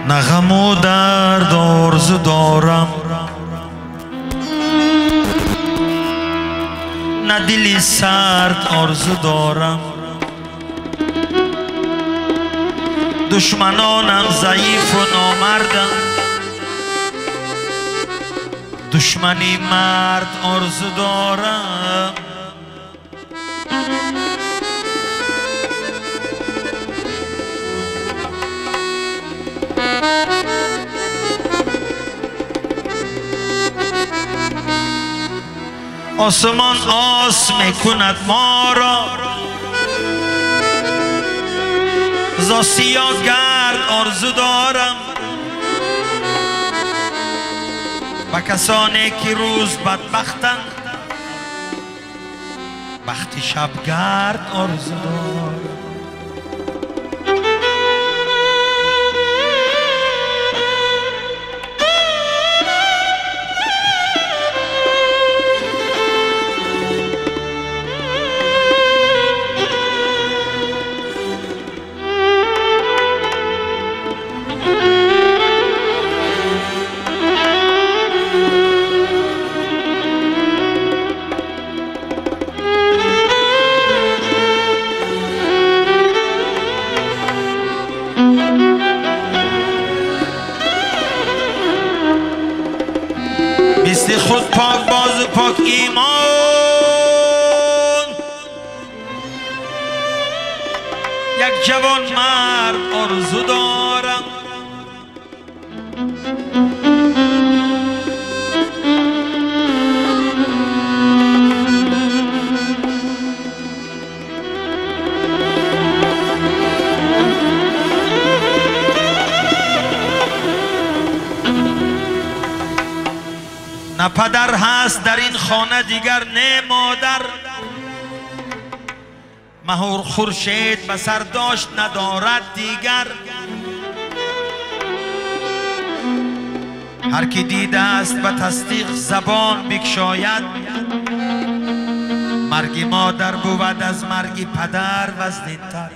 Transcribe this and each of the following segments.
نه غم و درد آرزو دارم، نه دلی سرد آرزو دارم. دشمنانم ضعیف و نامردم، دشمنی مرد آرزو دارم. آسمان آس میکند ما را، ز سیاه گرد آرزو دارم. و کسانی که روز بدبختند، وقتی شب گرد آرزو دارم. مثل خود پاک باز و پاک ایمان، یک جوان مرد آرزو دارم. نه پدر هست در این خانه دیگر، نه مادر. مهور خورشید به سر داشت ندارد دیگر. هر کی دیده است به تصدیق زبان بگشاید، مرگ مادر بود از مرگ پدر وزن‌تر.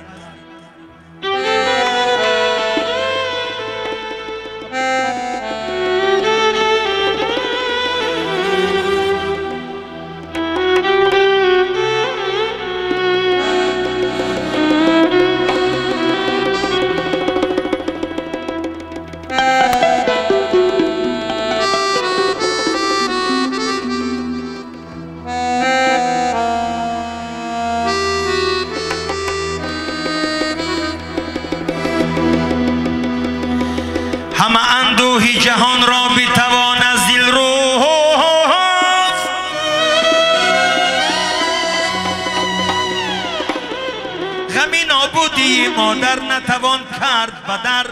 همه اندوهی جهان را بی‌توان از دل رفت. غمی نابودی مادر نتوان کرد بدر.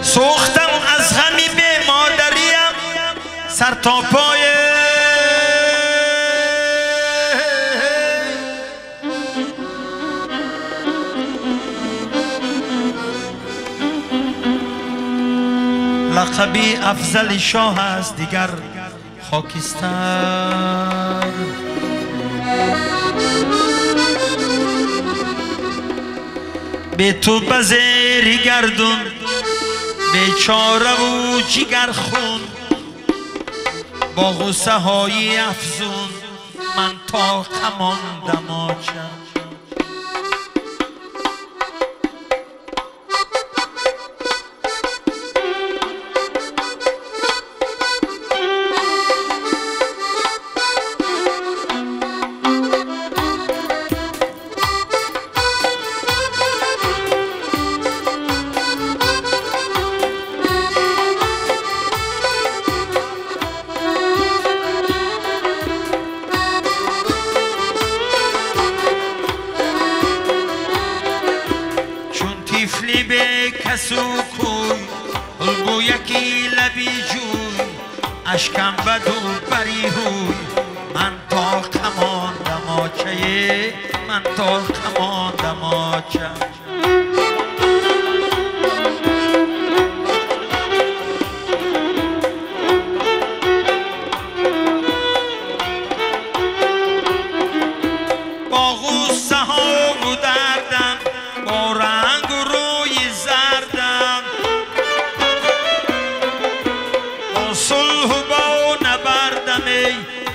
سوختم از غمی به مادریم سر تا پای. لقبی افضل شاه است دیگر خاکستر. به تو بزیر گردون بیچاره و جگر خون، با غصه های افزون من تا خماندم آچم. سوکوی الگو یکی لبی جوی، اشکم بدو بری روی. من تا خماندم آچه، من تا خماندم آچه. با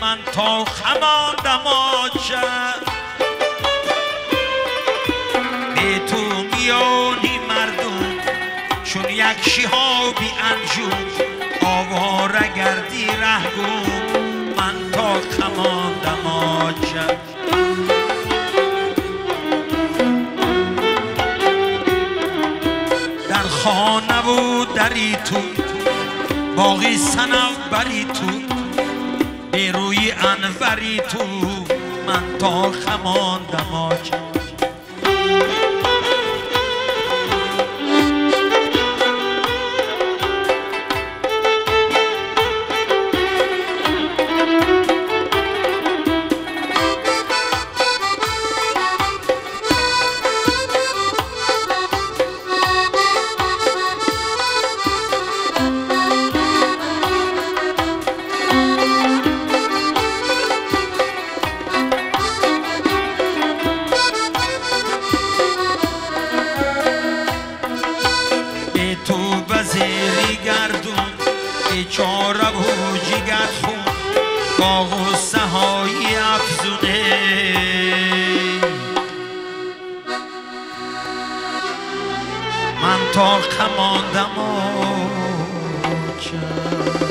من تا خماندم آجم به تو میانی مردم چون یک شهابی انجام آواره گردی رهگم من تا خماندم آجم در خانه و دری تو باقی صنوبری تو به روی انوری تو من تا خماندم آجم بیچاره و جیگر خون با غصه های افزونه من تا خماندم آجم